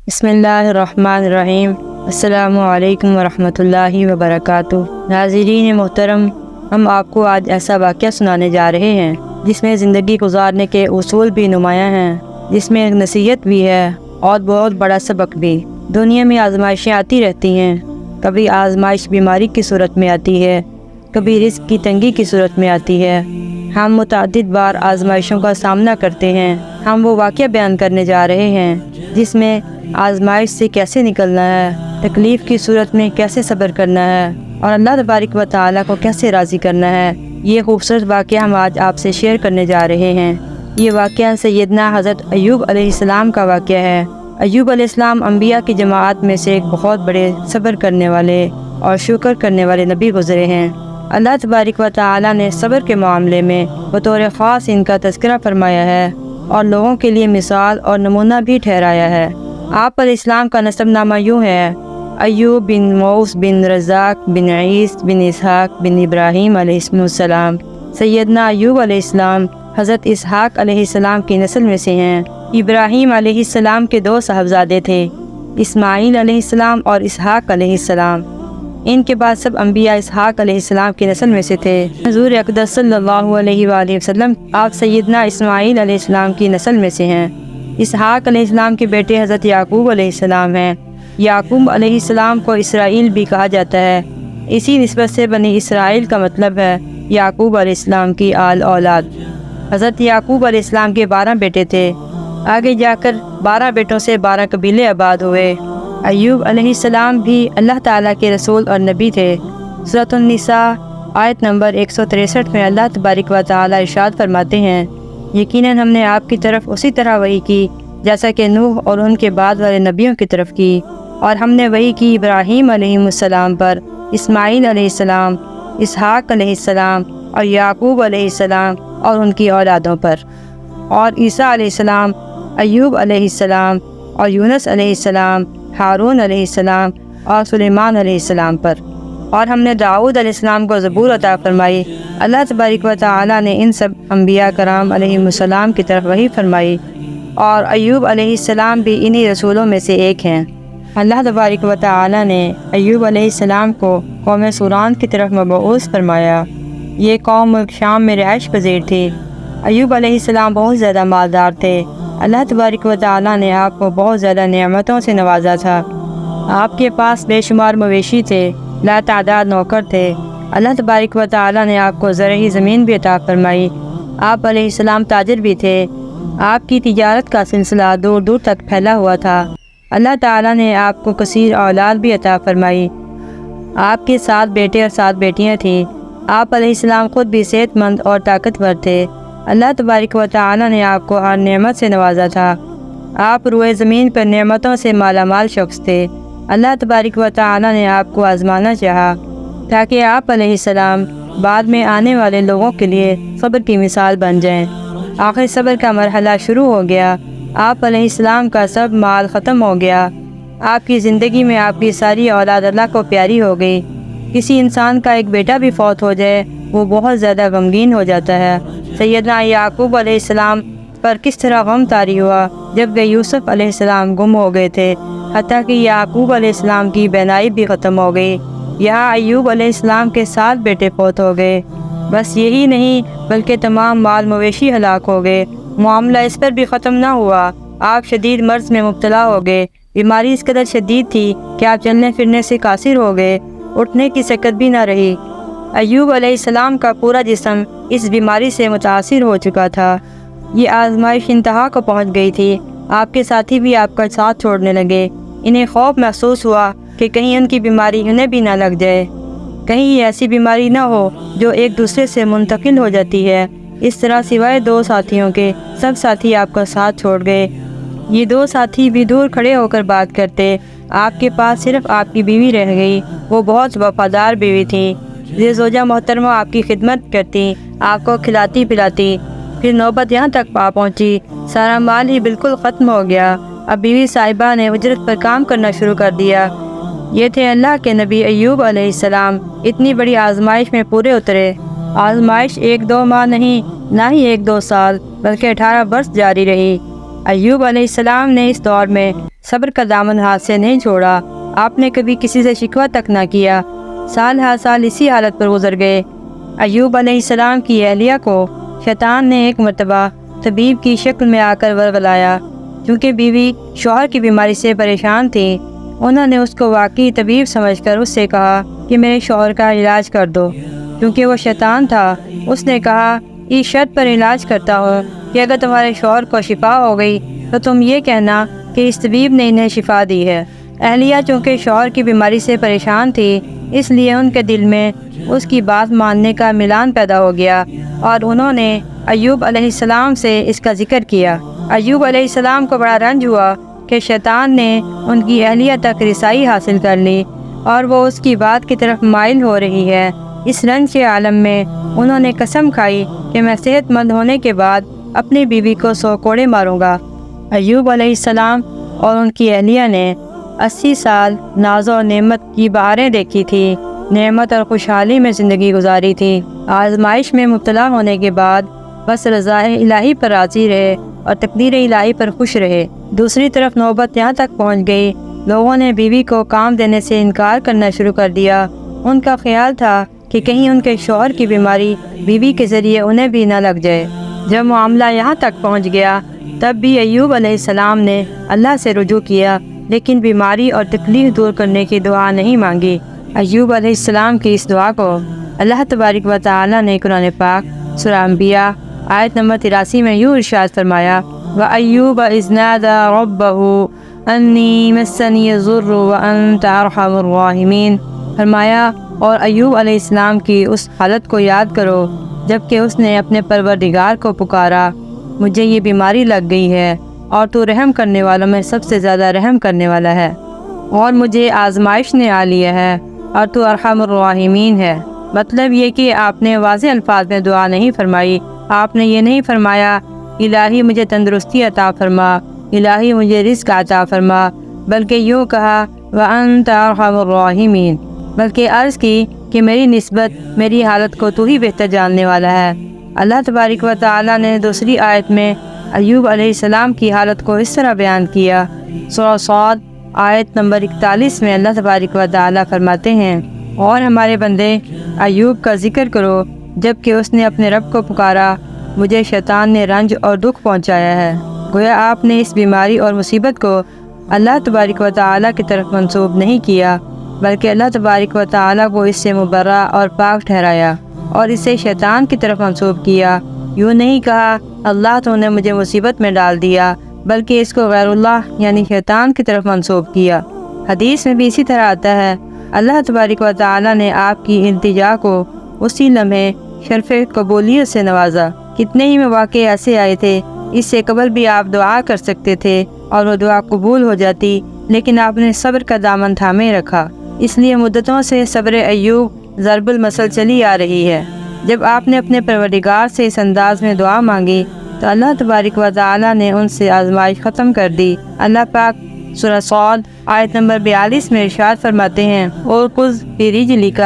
بسم اللہ الرحمن الرحیم۔ السلام علیکم ورحمۃ اللہ وبرکاتہ۔ ناظرین محترم، ہم آپ کو آج ایسا واقعہ سنانے جا رہے ہیں جس میں زندگی گزارنے کے اصول بھی نمایاں ہیں، جس میں ایک نصیحت بھی ہے اور بہت بڑا سبق بھی۔ دنیا میں آزمائشیں آتی رہتی ہیں، کبھی آزمائش بیماری کی صورت میں آتی ہے، کبھی رزق کی تنگی کی صورت میں آتی ہے۔ ہم متعدد بار آزمائشوں کا سامنا کرتے ہیں۔ ہم وہ واقعہ بیان کرنے جا رہے ہیں جس میں آزمائش سے کیسے نکلنا ہے، تکلیف کی صورت میں کیسے صبر کرنا ہے اور اللہ تبارک و تعالیٰ کو کیسے راضی کرنا ہے۔ یہ خوبصورت واقعہ ہم آج آپ سے شیئر کرنے جا رہے ہیں۔ یہ واقعہ سیدنا حضرت ایوب علیہ السلام کا واقعہ ہے۔ ایوب علیہ السلام انبیاء کی جماعت میں سے ایک بہت بڑے صبر کرنے والے اور شکر کرنے والے نبی گزرے ہیں۔ اللہ تبارک و تعالیٰ نے صبر کے معاملے میں بطور خاص ان کا تذکرہ فرمایا ہے اور لوگوں کے لیے مثال اور نمونہ بھی ٹھہرایا ہے۔ آپ علیہ السلام کا نسب نامہ یوں ہے: ایوب بن موس بن رزاق بن عیس بن اسحاق بن ابراہیم علیہ السلام۔ سیدنا ایوب علیہ السلام حضرت اسحاق علیہ السلام کی نسل میں سے ہیں۔ ابراہیم علیہ السلام کے دو صاحبزادے تھے، اسماعیل علیہ السلام اور اسحاق علیہ السلام۔ ان کے بعد سب انبیاء اسحاق علیہ السلام کی نسل میں سے تھے۔ حضور اقدس صلی اللہ علیہ وآلہ وسلم آپ سیدنا اسماعیل علیہ السلام کی نسل میں سے ہیں۔ اسحاق علیہ السلام کے بیٹے حضرت یعقوب علیہ السلام ہیں۔ یعقوب علیہ السلام کو اسرائیل بھی کہا جاتا ہے۔ اسی نسبت سے بنی اسرائیل کا مطلب ہے یعقوب علیہ السلام کی آل اولاد۔ حضرت یعقوب علیہ السلام کے 12 بیٹے تھے۔ آگے جا کر 12 بیٹوں سے 12 قبیلے آباد ہوئے۔ ایوب علیہ السلام بھی اللہ تعالیٰ کے رسول اور نبی تھے۔ سورۃ النساء آیت نمبر 163 میں اللہ تبارک و تعالیٰ ارشاد فرماتے ہیں: یقیناً ہم نے آپ کی طرف اسی طرح وحی کی جیسا کہ نوح اور ان کے بعد والے نبیوں کی طرف کی، اور ہم نے وحی کی ابراہیم علیہ السلام پر، اسماعیل علیہ السلام، اسحاق علیہ السلام اور یعقوب علیہ السلام اور ان کی اولادوں پر، اور عیسیٰ علیہ السلام، ایوب علیہ السلام اور یونس علیہ السلام، ہارون علیہ السلام اور سلیمان علیہ السلام پر، اور ہم نے داؤد علیہ السلام کو زبور عطا فرمائی۔ اللہ تبارک و تعالیٰ نے ان سب انبیاء کرام علیہ السلام کی طرف وحی فرمائی، اور ایوب علیہ السلام بھی انہی رسولوں میں سے ایک ہیں۔ اللہ تبارک و تعالیٰ نے ایوب علیہ السلام کو قوم سوران کی طرف مبعوث فرمایا۔ یہ قوم شام میں رہائش پذیر تھی۔ ایوب علیہ السلام بہت زیادہ مالدار تھے۔ اللہ تبارک و تعالیٰ نے آپ کو بہت زیادہ نعمتوں سے نوازا تھا۔ آپ کے پاس بے شمار مویشی تھے، لا تعداد نوکر تھے۔ اللہ تبارک و تعالیٰ نے آپ کو زرعی زمین بھی عطا فرمائی۔ آپ علیہ السلام تاجر بھی تھے۔ آپ کی تجارت کا سلسلہ دور دور تک پھیلا ہوا تھا۔ اللہ تعالیٰ نے آپ کو کثیر اولاد بھی عطا فرمائی۔ آپ کے 7 بیٹے اور 7 بیٹیاں تھیں۔ آپ علیہ السلام خود بھی صحت مند اور طاقتور تھے۔ اللہ تبارک و تعالیٰ نے آپ کو ہر نعمت سے نوازا تھا۔ آپ روئے زمین پر نعمتوں سے مالا مال شخص تھے۔ اللہ تبارک و تعالیٰ نے آپ کو آزمانا چاہا تاکہ آپ علیہ السلام بعد میں آنے والے لوگوں کے لیے صبر کی مثال بن جائیں۔ آخر صبر کا مرحلہ شروع ہو گیا۔ آپ علیہ السلام کا سب مال ختم ہو گیا۔ آپ کی زندگی میں آپ کی ساری اولاد اللہ کو پیاری ہو گئی۔ کسی انسان کا ایک بیٹا بھی فوت ہو جائے وہ بہت زیادہ غمگین ہو جاتا ہے۔ سیدنا یعقوب علیہ السلام پر کس طرح غم طاری ہوا جب کہ یوسف علیہ السلام گم ہو گئے تھے، حتیٰ کہ یعقوب علیہ السلام کی بینائی بھی ختم ہو گئی۔ یہاں ایوب علیہ السلام کے 7 بیٹے فوت ہو گئے۔ بس یہی نہیں بلکہ تمام مال مویشی ہلاک ہو گئے۔ معاملہ اس پر بھی ختم نہ ہوا، آپ شدید مرض میں مبتلا ہو گئے۔ بیماری اس قدر شدید تھی کہ آپ چلنے پھرنے سے قاصر ہو گئے، اٹھنے کی سکت بھی نہ رہی۔ ایوب علیہ السلام کا پورا جسم اس بیماری سے متاثر ہو چکا تھا۔ یہ آزمائش انتہا کو پہنچ گئی تھی۔ آپ کے ساتھی بھی آپ کا ساتھ چھوڑنے لگے۔ انہیں خوف محسوس ہوا کہ کہیں ان کی بیماری انہیں بھی نہ لگ جائے، کہیں یہ ایسی بیماری نہ ہو جو ایک دوسرے سے منتقل ہو جاتی ہے۔ اس طرح سوائے 2 ساتھیوں کے سب ساتھی آپ کا ساتھ چھوڑ گئے۔ یہ 2 ساتھی بھی دور کھڑے ہو کر بات کرتے۔ آپ کے پاس صرف آپ کی بیوی رہ گئی۔ وہ بہت وفادار بیوی تھی۔ یہ زوجہ محترمہ آپ کی خدمت کرتی، آپ کو کھلاتی پلاتی۔ پھر نوبت یہاں تک پہنچی، سارا مال ہی بالکل ختم ہو گیا۔ اب بیوی صاحبہ نے اجرت پر کام کرنا شروع کر دیا۔ یہ تھے اللہ کے نبی ایوب علیہ السلام۔ اتنی بڑی آزمائش میں پورے اترے۔ آزمائش 1-2 ماہ نہیں، نہ ہی 1-2 سال، بلکہ 18 برس جاری رہی۔ ایوب علیہ السلام نے اس دور میں صبر کا دامن ہاتھ سے نہیں چھوڑا۔ آپ نے کبھی کسی سے شکوہ تک نہ کیا۔ سال ہر سال اسی حالت پر گزر گئے۔ ایوب علیہ السلام کی اہلیہ کو شیطان نے ایک مرتبہ طبیب کی شکل میں آ کر ورغلایا۔ چونکہ بیوی شوہر کی بیماری سے پریشان تھی، انہوں نے اس کو واقعی طبیب سمجھ کر اس سے کہا کہ میرے شوہر کا علاج کر دو۔ کیونکہ وہ شیطان تھا، اس نے کہا اس شرط پر علاج کرتا ہوں کہ اگر تمہارے شوہر کو شفا ہو گئی تو تم یہ کہنا کہ اس طبیب نے انہیں شفا دی ہے۔ اہلیہ چونکہ شوہر کی بیماری سے پریشان تھی، اس لیے ان کے دل میں اس کی بات ماننے کا میلان پیدا ہو گیا اور انہوں نے ایوب علیہ السلام سے اس کا ذکر کیا۔ ایوب علیہ السلام کو بڑا رنج ہوا کہ شیطان نے ان کی اہلیہ تک رسائی حاصل کر لی اور وہ اس کی بات کی طرف مائل ہو رہی ہے۔ اس رنج کے عالم میں انہوں نے قسم کھائی کہ میں صحت مند ہونے کے بعد اپنی بیوی کو 100 کوڑے ماروں گا۔ ایوب علیہ السلام اور ان کی اہلیہ نے 80 سال ناز و نعمت کی بہاریں دیکھی تھی، نعمت اور خوشحالی میں زندگی گزاری تھی۔ آزمائش میں مبتلا ہونے کے بعد بس رضا الہی پر راضی رہے اور تقدیر الہی پر خوش رہے۔ دوسری طرف نوبت یہاں تک پہنچ گئی، لوگوں نے بیوی کو کام دینے سے انکار کرنا شروع کر دیا۔ ان کا خیال تھا کہ کہیں ان کے شوہر کی بیماری بیوی کے ذریعے انہیں بھی نہ لگ جائے۔ جب معاملہ یہاں تک پہنچ گیا تب بھی ایوب علیہ السلام نے اللہ سے رجوع کیا، لیکن بیماری اور تکلیف دور کرنے کی دعا نہیں مانگی۔ ایوب علیہ السلام کی اس دعا کو اللہ تبارک و تعالی نے قرآن پاک سورہ انبیاء آیت نمبر 83 میں یوں ارشاد فرمایا، وَأَيُّوبَ إِذْ نَادَىٰ رَبَّهُ أَنِّي مَسَّنِيَ الضُّرُّ وَأَنْتَ أَرْحَمُ الرَّاحِمِينَ۔ فرمایا اور ایوب علیہ السلام کی اس حالت کو یاد کرو جب کہ اس نے اپنے پروردگار کو پکارا، مجھے یہ بیماری لگ گئی ہے اور تو رحم کرنے والوں میں سب سے زیادہ رحم کرنے والا ہے، اور مجھے آزمائش نے آ لیا ہے اور تو ارحم الراحمین ہے۔ مطلب یہ کہ آپ نے واضح الفاظ میں دعا نہیں فرمائی۔ آپ نے یہ نہیں فرمایا الہی مجھے تندرستی عطا فرما، الہی مجھے رزق عطا فرما، بلکہ یوں کہا وَأَنْتَ أَرْحَمُ الراحمین، بلکہ عرض کی کہ میری نسبت میری حالت کو تو ہی بہتر جاننے والا ہے۔ اللہ تبارک و تعالی نے دوسری آیت میں ایوب علیہ السلام کی حالت کو اس طرح بیان کیا۔ سورہ صاد آیت نمبر 41 میں اللہ تبارک و تعالی فرماتے ہیں، اور ہمارے بندے ایوب کا ذکر کرو جب کہ اس نے اپنے رب کو پکارا، مجھے شیطان نے رنج اور دکھ پہنچایا ہے۔ گویا آپ نے اس بیماری اور مصیبت کو اللہ تبارک و تعالی کی طرف منسوب نہیں کیا، بلکہ اللہ تبارک و تعالی کو اس سے مبرہ اور پاک ٹھہرایا اور اسے شیطان کی طرف منسوب کیا۔ یوں نہیں کہا اللہ تو نے مجھے مصیبت میں ڈال دیا، بلکہ اس کو غیر اللہ یعنی شیطان کی طرف منسوب کیا۔ حدیث میں بھی اسی طرح آتا ہے، اللہ تبارک و تعالی نے آپ کی التجا کو اسی لمحے شرف قبولیت سے نوازا۔ کتنے ہی مواقع ایسے آئے تھے اس سے قبل بھی آپ دعا کر سکتے تھے اور وہ دعا قبول ہو جاتی، لیکن آپ نے صبر کا دامن تھامے رکھا۔ اس لیے مدتوں سے صبر ایوب ضرب المثل چلی آ رہی ہے۔ جب آپ نے اپنے پروردگار سے اس انداز میں دعا مانگی تو اللہ تبارک و تعالی نے ان سے آزمائش ختم کر دی۔ اللہ پاک سورہ صاد آیت نمبر 42 میں ارشاد فرماتے ہیں، اور خذ برجلک،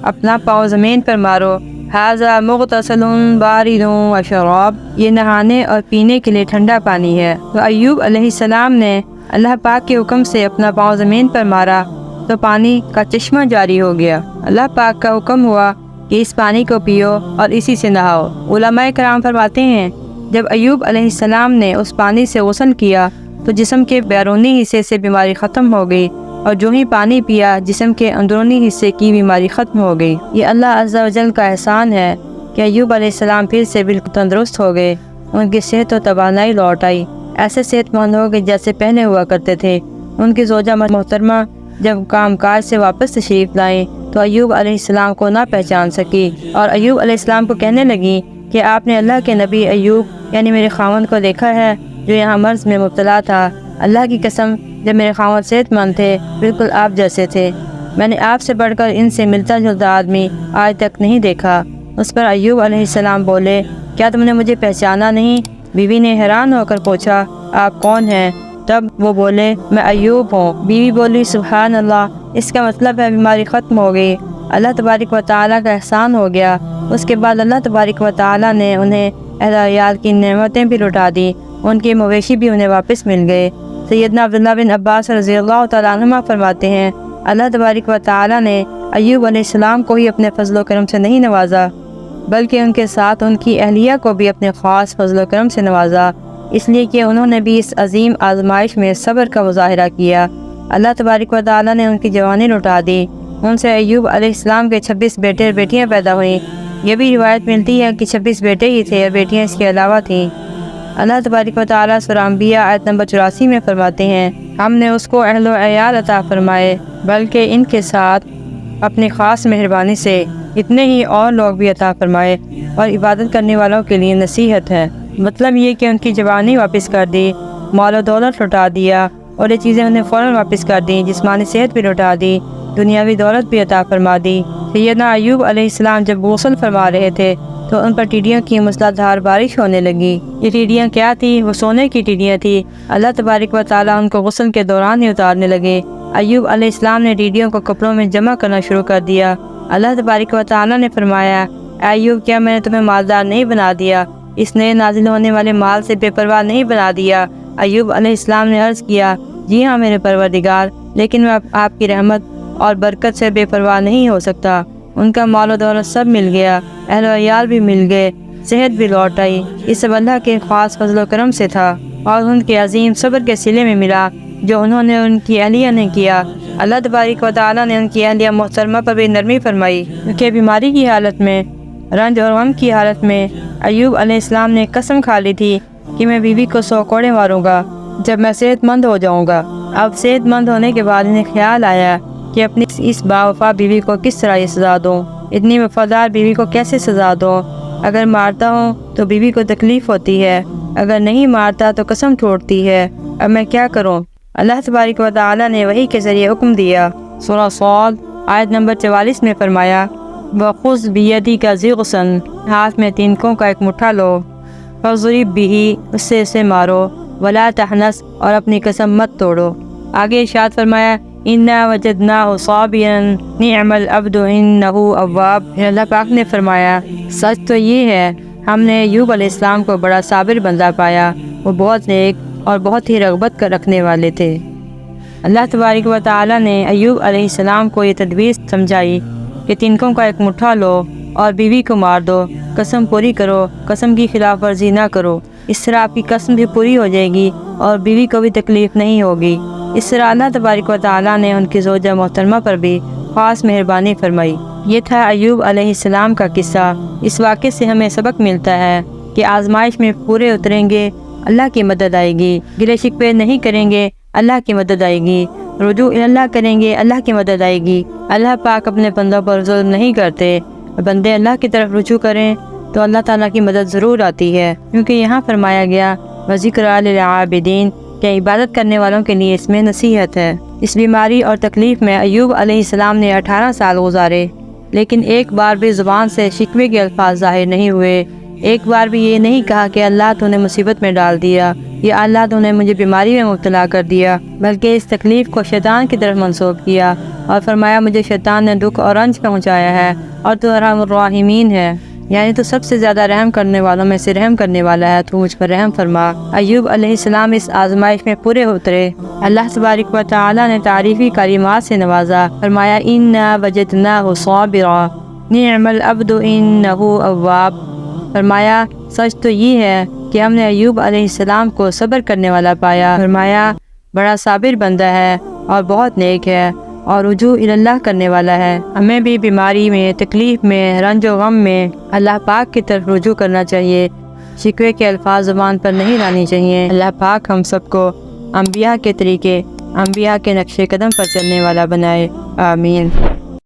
اپنا پاؤں زمین پر مارو، ھذا مغتسل بارد وشراب، یہ نہانے اور پینے کے لیے ٹھنڈا پانی ہے۔ تو ایوب علیہ السلام نے اللہ پاک کے حکم سے اپنا پاؤں زمین پر مارا تو پانی کا چشمہ جاری ہو گیا۔ اللہ پاک کا حکم ہوا کہ اس پانی کو پیو اور اسی سے نہاؤ۔ علماء کرام فرماتے ہیں جب ایوب علیہ السلام نے اس پانی سے غسل کیا تو جسم کے بیرونی حصے سے بیماری ختم ہو گئی، اور جو ہی پانی پیا جسم کے اندرونی حصے کی بیماری ختم ہو گئی۔ یہ اللہ عز و جل کا احسان ہے کہ ایوب علیہ السلام پھر سے بالکل تندرست ہو گئے، ان کی صحت و توانائی لوٹ آئی، ایسے صحت مند ہو گئے جیسے پہلے ہوا کرتے تھے۔ ان کی زوجہ محترمہ جب کام کاج سے واپس تشریف لائیں تو ایوب علیہ السلام کو نہ پہچان سکی، اور ایوب علیہ السلام کو کہنے لگی کہ آپ نے اللہ کے نبی ایوب یعنی میرے خاوند کو دیکھا ہے جو یہاں مرض میں مبتلا تھا؟ اللہ کی قسم جب میرے خاوند صحت مند تھے بالکل آپ جیسے تھے، میں نے آپ سے بڑھ کر ان سے ملتا جلتا آدمی آج تک نہیں دیکھا۔ اس پر ایوب علیہ السلام بولے، کیا تم نے مجھے پہچانا نہیں؟ بیوی نے حیران ہو کر پوچھا، آپ کون ہیں؟ تب وہ بولے، میں ایوب ہوں۔ بیوی بولی، سبحان اللہ، اس کا مطلب ہے بیماری ختم ہو گئی، اللہ تبارک و تعالیٰ کا احسان ہو گیا۔ اس کے بعد اللہ تبارک و تعالیٰ نے انہیں اہل عیال کی نعمتیں بھی لٹا دی ان کے مویشی بھی انہیں واپس مل گئے۔ سیدنا عبداللہ بن عباس رضی اللہ تعالیٰ عنہما فرماتے ہیں اللہ تبارک و تعالیٰ نے ایوب علیہ السلام کو ہی اپنے فضل و کرم سے نہیں نوازا بلکہ ان کے ساتھ ان کی اہلیہ کو بھی اپنے خاص فضل و کرم سے نوازا، اس لیے کہ انہوں نے بھی اس عظیم آزمائش میں صبر کا مظاہرہ کیا۔ اللہ تبارک و تعالیٰ نے ان کی جوانی لوٹا دی۔ ان سے ایوب علیہ السلام کے 26 بیٹے اور بیٹیاں پیدا ہوئیں۔ یہ بھی روایت ملتی ہے کہ 26 بیٹے ہی تھے اور بیٹیاں اس کے علاوہ تھیں۔ اللہ تبارک و تعالیٰ سورہ انبیاء آیت نمبر 84 میں فرماتے ہیں ہم نے اس کو اہل و عیال عطا فرمائے بلکہ ان کے ساتھ اپنی خاص مہربانی سے اتنے ہی اور لوگ بھی عطا فرمائے اور عبادت کرنے والوں کے لیے نصیحت ہے۔ مطلب یہ کہ ان کی جوانی واپس کر دی، مال و دولت لوٹا دیا اور یہ چیزیں انہیں فوراً واپس کر دیں، جسمانی صحت بھی لوٹا دی، دنیاوی دولت بھی عطا فرما دی۔ سیدنا ایوب علیہ السلام جب غسل فرما رہے تھے تو ان پر ٹیڈیوں کی مسلح دھار بارش ہونے لگی۔ یہ ٹیڈیاں کیا تھیں؟ وہ سونے کی ٹیڈیاں تھیں۔ اللہ تبارک و تعالیٰ ان کو غسل کے دوران ہی اتارنے لگے۔ ایوب علیہ السلام نے ٹیڈیوں کو کپڑوں میں جمع کرنا شروع کر دیا۔ اللہ تبارک و تعالیٰ نے فرمایا ایوب کیا میں نے تمہیں مالدار نہیں بنا دیا؟ اس نئے نازل ہونے والے مال سے بے پرواہ نہیں بنا دیا؟ ایوب علیہ السلام نے عرض کیا جی ہاں میرے پروردگار، لیکن میں آپ کی رحمت اور برکت سے بے پرواہ نہیں ہو سکتا۔ ان کا مال و دولت سب مل گیا، اہل و عیال بھی مل گئے، صحت بھی لوٹ آئی۔ یہ سب اللہ کے خاص فضل و کرم سے تھا اور ان کے عظیم صبر کے صلے میں ملا جو انہوں نے ان کی اہلیہ نے کیا۔ اللہ تبارک و تعالیٰ نے ان کی اہلیہ محترمہ پر بھی نرمی فرمائی کہ بیماری کی حالت میں، رنج اور غم کی حالت میں ایوب علیہ السلام نے قسم کھا لی تھی کہ میں بیوی کو 100 کوڑے ماروں گا جب میں صحت مند ہو جاؤں گا۔ اب صحت مند ہونے کے بعد انہیں خیال آیا کہ اپنی اس باوفا بیوی کو کس طرح یہ سزا دوں، اتنی وفادار بیوی کو کیسے سزا دوں؟ اگر مارتا ہوں تو بیوی کو تکلیف ہوتی ہے، اگر نہیں مارتا تو قسم توڑتی ہے، اب میں کیا کروں؟ اللہ تبارک و تعالیٰ نے وحی کے ذریعے حکم دیا۔ سورہ صاد آیت نمبر 44 میں فرمایا وَخُذْ بِيَدِكَ ضِغْثًا، ہاتھ میں تینکوں کا ایک مٹھا لو، فَاضْرِب بِهِ، اس سے اسے مارو، وَلَا تَحْنَثْ، اور اپنی قسم مت توڑو۔ آگے ارشاد فرمایا اِنَّا وَجَدْنَاهُ صَابِرًا نِعْمَ الْعَبْدُ إِنَّهُ أَوَّابٌ، پھر اللہ پاک نے فرمایا سچ تو یہ ہے ہم نے ایوب علیہ السلام کو بڑا صابر بندہ پایا، وہ بہت نیک اور بہت ہی رغبت کر رکھنے والے تھے۔ اللہ تبارک و تعالیٰ نے ایوب علیہ السلام کو یہ تدبیر سمجھائی کہ تینکوں کا ایک مٹھا لو اور بیوی کو مار دو، قسم پوری کرو، قسم کی خلاف ورزی نہ کرو، اس طرح آپ کی قسم بھی پوری ہو جائے گی اور بیوی کو بھی تکلیف نہیں ہوگی۔ اس طرح اللہ تبارک و تعالیٰ نے ان کی زوجہ محترمہ پر بھی خاص مہربانی فرمائی۔ یہ تھا ایوب علیہ السلام کا قصہ۔ اس واقعے سے ہمیں سبق ملتا ہے کہ آزمائش میں پورے اتریں گے، اللہ کی مدد آئے گی، گلے شکوے نہیں کریں گے، اللہ کی مدد آئے گی، رجوع اللہ کریں گے، اللہ کی مدد آئے گی۔ اللہ پاک اپنے بندوں پر ظلم نہیں کرتے، بندے اللہ کی طرف رجوع کریں تو اللہ تعالیٰ کی مدد ضرور آتی ہے، کیونکہ یہاں فرمایا گیا وَذِكْرَىٰ لِلْعَابِدِينَ کہ عبادت کرنے والوں کے لیے اس میں نصیحت ہے۔ اس بیماری اور تکلیف میں ایوب علیہ السلام نے 18 سال گزارے، لیکن ایک بار بھی زبان سے شکوے کے الفاظ ظاہر نہیں ہوئے، ایک بار بھی یہ نہیں کہا کہ اللہ تو نے مصیبت میں ڈال دیا یا اللہ تو نے مجھے بیماری میں مبتلا کر دیا، بلکہ اس تکلیف کو شیطان کی طرف منسوب کیا اور فرمایا مجھے شیطان نے دکھ اور رنج پہنچایا ہے اور تو ارحم الراحمین ہے، یعنی تو سب سے زیادہ رحم کرنے والوں میں سے رحم کرنے والا ہے، تو مجھ پر رحم فرما۔ ایوب علیہ السلام اس آزمائش میں پورے اترے۔ اللہ تبارک و تعالیٰ نے تعریفی کلمات سے نوازا، فرمایا اِنَّا وَجَدْنَاهُ صَابِرًا نِعْمَ الْعَبْدُ إِنَّهُ أَوَّابٌ، فرمایا سچ تو یہ ہے کہ ہم نے ایوب علیہ السلام کو صبر کرنے والا پایا، فرمایا بڑا صابر بندہ ہے اور بہت نیک ہے اور رجوع اللہ کرنے والا ہے۔ ہمیں بھی بیماری میں، تکلیف میں، رنج و غم میں اللہ پاک کی طرف رجوع کرنا چاہیے، شکوے کے الفاظ زبان پر نہیں لانے چاہیے۔ اللہ پاک ہم سب کو انبیاء کے طریقے، انبیاء کے نقش قدم پر چلنے والا بنائے، آمین۔